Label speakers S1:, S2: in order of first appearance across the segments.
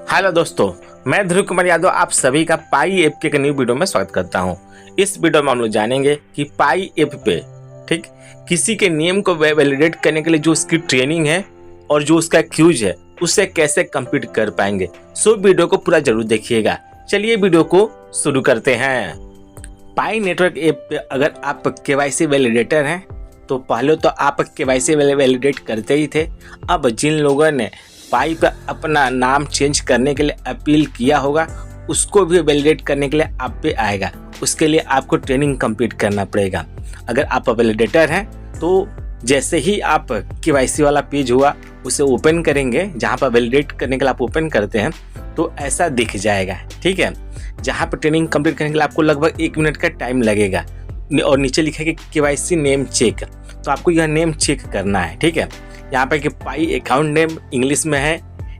S1: Hello दोस्तों, मैं ध्रुव कुमार यादव आप सभी का पाई ऐप के एक न्यू वीडियो में स्वागत करता हूं। इस वीडियो में हम लोग जानेंगे कि पाई ऐप पे ठीक किसी के नियम को वैलिडेट करने के लिए जो उसकी ट्रेनिंग है और जो उसका क्यूज है उससे कैसे कंप्लीट कर पाएंगे। सो वीडियो को पूरा जरूर देखिएगा। चलिए वीडियो को शुरू करते हैं। पाई नेटवर्क ऐप पे अगर आप केवाईसी वैलिडेटर हैं तो पहले तो आप केवाईसी वैलिडेट करते ही थे। अब जिन लोगों ने पाई पर अपना नाम चेंज करने के लिए अपील किया होगा उसको भी वैलिडेट करने के लिए आप पे आएगा। उसके लिए आपको ट्रेनिंग कंप्लीट करना पड़ेगा। अगर आप वैलिडेटर हैं तो जैसे ही आप केवाईसी वाला पेज हुआ उसे ओपन करेंगे, जहां पर वैलिडेट करने के लिए आप ओपन करते हैं तो ऐसा दिख जाएगा। ठीक है, जहां पर ट्रेनिंग कंप्लीट करने के लिए आपको लगभग 1 मिनट का टाइम लगेगा और नीचे लिखा है कि केवाईसी नेम चेक, तो आपको यह नेम चेक करना है। ठीक है, यहाँ पे कि पाई अकाउंट नेम इंग्लिश में है,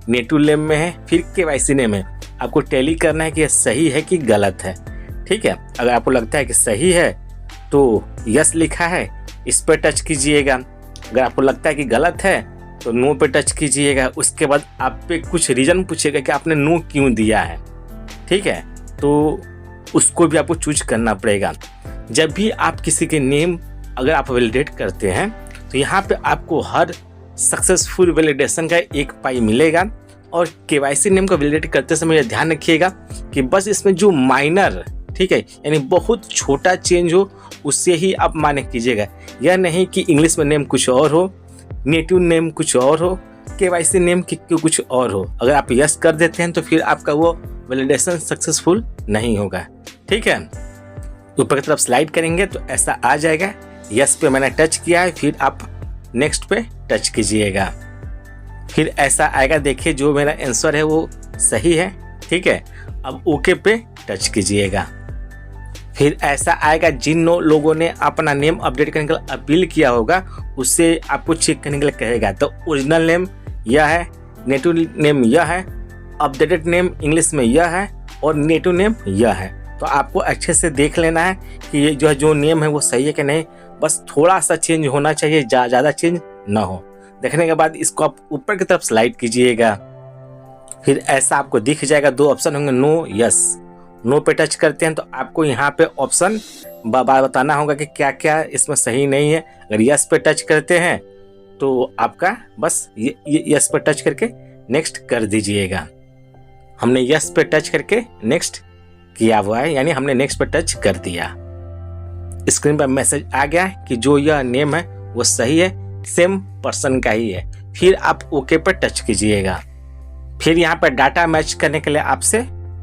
S1: नेटिव नेम में है, फिर केवाईसी नेम है। आपको टैली करना है कि यह सही है कि गलत है। ठीक है, अगर आपको लगता है कि सही है तो यस लिखा है, इस पर टच कीजिएगा। अगर आपको लगता है कि गलत है तो नो पे टच कीजिएगा। उसके बाद आप पे कुछ रीजन पूछेगा कि आपने नो क्यों दिया है। ठीक है, तो उसको भी आपको चूज करना पड़ेगा। जब भी आप किसी के नेम अगर आप वैलिडेट करते हैं तो यहाँ पे आपको हर सक्सेसफुल वैलिडेशन का 1 पाई मिलेगा। और केवाईसी नेम को वैलिडेट करते समय ध्यान रखिएगा कि बस इसमें जो माइनर, ठीक है, यानी बहुत छोटा चेंज हो उससे ही आप माने कीजिएगा। यह नहीं कि इंग्लिश में नेम कुछ और हो, नेटिव नेम कुछ और हो, केवाईसी नेम कुछ और हो। अगर आप यस कर देते हैं तो फिर आपका वो वैलिडेशन सक्सेसफुल नहीं होगा। ठीक है, ऊपर की तरफ स्लाइड करेंगे तो ऐसा आ जाएगा। यस पे मैंने टच किया है, फिर आप नेक्स्ट पे टच कीजिएगा। फिर ऐसा आएगा, देखिए जो मेरा आंसर है वो सही है। ठीक है, अब ओके पे टच कीजिएगा। फिर ऐसा आएगा, जिन लोगों ने अपना नेम अपडेट करने के लिए अपील किया होगा उससे आपको चेक करने के लिए कहेगा। तो ओरिजिनल नेम यह है, नेटिव नेम यह है, अपडेटेड नेम इंग्लिश में यह है और नेटिव नेम यह है। तो आपको अच्छे से देख लेना है कि ये जो नेम है वो सही है कि नहीं। बस थोड़ा सा चेंज होना चाहिए, ज़्यादा चेंज ना हो। देखने के बाद इसको आप ऊपर की तरफ स्लाइड कीजिएगा। फिर ऐसा आपको दिख जाएगा, 2 ऑप्शन होंगे, नो यस। नो पे टच करते हैं तो आपको यहाँ पे ऑप्शन बताना होगा कि क्या क्या इसमें सही नहीं है। अगर यस पे टच करते हैं तो आपका बस यस पे टच करके नेक्स्ट कर दीजिएगा। हमने यस पे टच करके नेक्स्ट किया हुआ है, यानी हमने नेक्स्ट पे टच कर दिया। स्क्रीन पर मैसेज आ गया कि जो यह नेम है वो सही है, सेम पर्सन का ही है। फिर आप ओके पर टच कीजिएगा। फिर यहाँ पर डाटा मैच करने के लिए आपसे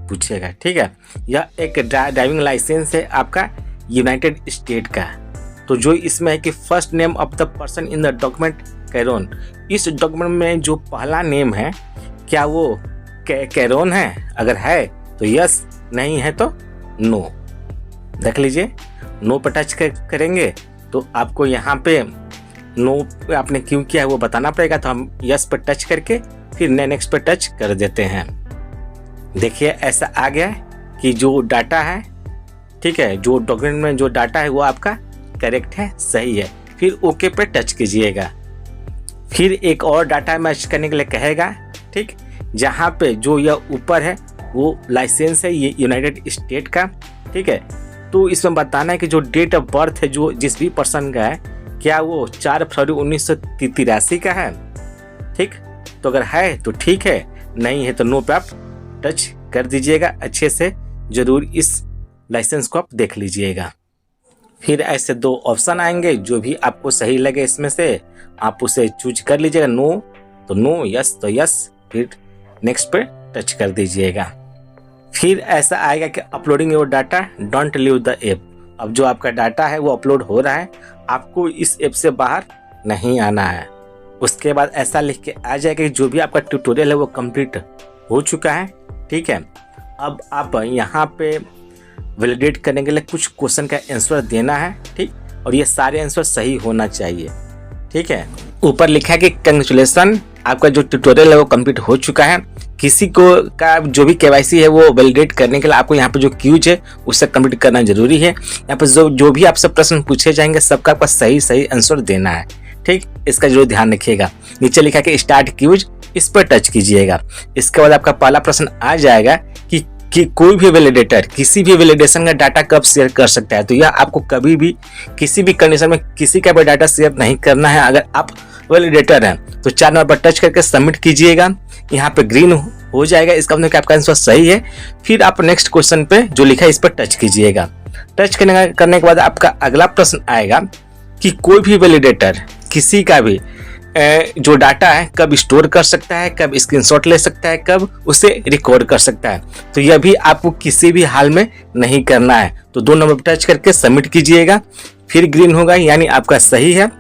S1: पूछेगा। ठीक है, यह एक ड्राइविंग लाइसेंस है आपका यूनाइटेड स्टेट का। तो जो इसमें है कि first name of the person in the document कैरोन, इस डॉक्यूमेंट में जो पहला नेम है क्या वो कैरोन है? अगर है तो यस, नहीं है तो नो। देख लीजिए, नो पर टच करेंगे तो आपको यहाँ पे नो आपने क्यों किया है वो बताना पड़ेगा। तो हम यस पर टच करके फिर नेक्स्ट पर टच कर देते हैं। देखिए ऐसा आ गया कि जो डाटा है, ठीक है, जो डॉक्यूमेंट में जो डाटा है वो आपका करेक्ट है, सही है। फिर ओके पर टच कीजिएगा। फिर एक और डाटा मैच करने के लिए कहेगा। ठीक, जहाँ पे जो यह ऊपर है वो लाइसेंस है ये यूनाइटेड स्टेट का। ठीक है, तो इसमें बताना है कि जो डेट ऑफ बर्थ है जो जिस भी पर्सन का है क्या वो 4 फरवरी 1983 का है। ठीक, तो अगर है तो ठीक है, नहीं है तो नो पे आप टच कर दीजिएगा। अच्छे से जरूर इस लाइसेंस को आप देख लीजिएगा। फिर ऐसे 2 ऑप्शन आएंगे, जो भी आपको सही लगे इसमें से आप उसे चूज कर लीजिएगा। नो तो नो, यस तो यस, फिर नेक्स्ट पे टच कर दीजिएगा। फिर ऐसा आएगा कि uploading your data, don't leave the app. अब जो आपका डाटा है वो अपलोड हो रहा है, आपको इस ऐप से बाहर नहीं आना है। उसके बाद ऐसा लिख के आ जाएगा कि जो भी आपका ट्यूटोरियल है वो कंप्लीट हो चुका है। ठीक है, अब आप यहाँ पे वैलिडेट करने के लिए कुछ क्वेश्चन का आंसर देना है। ठीक, और ये सारे आंसर सही होना चाहिए। ठीक है, ऊपर लिखा है कि कंग्रेचुलेसन, आपका जो ट्यूटोरियल है वो कंप्लीट हो चुका है। किसी को का जो भी केवाईसी है वो वैलिडेट करने के लिए आपको यहाँ पे जो क्यूज है उससे कंप्लीट करना जरूरी है। यहाँ पे जो भी आपसे प्रश्न पूछे जाएंगे सबका आपका सही आंसर देना है। ठीक, इसका जरूर ध्यान रखिएगा। नीचे लिखा है कि स्टार्ट क्यूज, इस पर टच कीजिएगा। इसके बाद आपका पहला प्रश्न आ जाएगा कि कोई भी वैलिडेटर किसी भी वैलिडेशन का डाटा कब शेयर कर सकता है। तो यह आपको कभी भी किसी भी कंडीशन में किसी का भी डाटा शेयर नहीं करना है। अगर आप वैलिडेटर हैं तो 4 नंबर पर टच करके सबमिट कीजिएगा। यहाँ पे ग्रीन हो जाएगा, इसका मतलब कि आपका आंसर सही है। फिर आप नेक्स्ट क्वेश्चन पे जो लिखा है इस पर टच कीजिएगा। टच करने के बाद आपका अगला प्रश्न आएगा कि कोई भी वैलिडेटर किसी का भी जो डाटा है कब स्टोर कर सकता है, कब स्क्रीनशॉट ले सकता है, कब उसे रिकॉर्ड कर सकता है। तो यह भी आपको किसी भी हाल में नहीं करना है। तो 2 नंबर पर टच करके सबमिट कीजिएगा। फिर ग्रीन होगा यानी आपका सही है।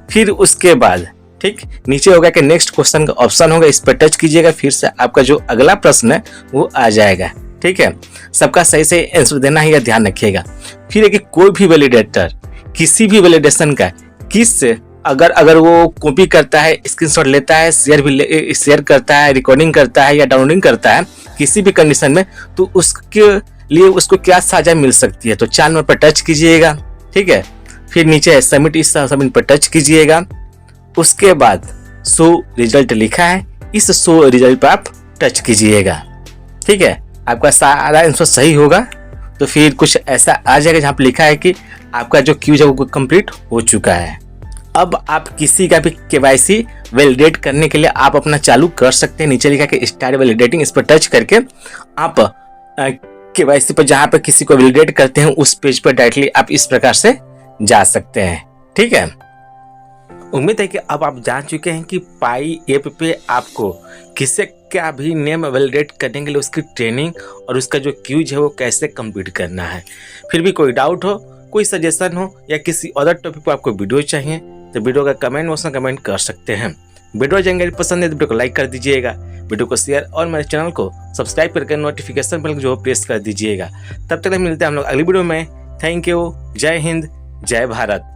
S1: फिर उसके बाद ठीक नीचे होगा कि नेक्स्ट क्वेश्चन का ऑप्शन होगा, इस पर टच कीजिएगा। फिर से आपका जो अगला प्रश्न है वो आ जाएगा। ठीक है, सबका सही से आंसर देना है, यह ध्यान रखिएगा। फिर है कि कोई भी वैलिडेटर किसी भी वैलिडेशन का किस अगर वो कॉपी करता है, स्क्रीनशॉट लेता है, शेयर करता है, रिकॉर्डिंग करता है या डाउनलोडिंग करता है किसी भी कंडीशन में, तो उसके लिए उसको क्या सजा मिल सकती है। तो 4 नंबर पर टच कीजिएगा। ठीक है, फिर नीचे है सबमिट, इस सबमिट पर टच कीजिएगा। उसके बाद शो रिजल्ट लिखा है, इस शो रिजल्ट पर आप टच कीजिएगा। ठीक है, आपका सारा आंसर सही होगा। तो फिर कुछ ऐसा आ जाएगा जहाँ पर लिखा है कि आपका जो क्यूज है वो कंप्लीट हो चुका है। अब आप किसी का भी केवाईसी वैलिडेट करने के लिए आप अपना चालू कर सकते हैं। नीचे लिखा है स्टार्ट वैलिडेटिंग, इस पर टच करके आप केवाईसी पर जहाँ पर किसी को वैलिडेट करते हैं उस पेज पर डायरेक्टली आप इस प्रकार से जा सकते हैं। ठीक है, उम्मीद है कि अब आप जान चुके हैं कि पाई ऐप पे आपको किसी का भी नेम वैलिडेट करने के लिए उसकी ट्रेनिंग और उसका जो क्यूज है वो कैसे कंप्लीट करना है। फिर भी कोई डाउट हो, कोई सजेशन हो या किसी अदर टॉपिक पर आपको वीडियो चाहिए तो वीडियो का कमेंट बॉक्स में कमेंट कर सकते हैं। वीडियो जानकारी पसंद है तो वीडियो को लाइक कर दीजिएगा, वीडियो को शेयर और मेरे चैनल को सब्सक्राइब करके नोटिफिकेशन बेल जो प्रेस कर दीजिएगा। तब तक मिलते हैं हम लोग अगली वीडियो में। थैंक यू, जय हिंद, जय भारत।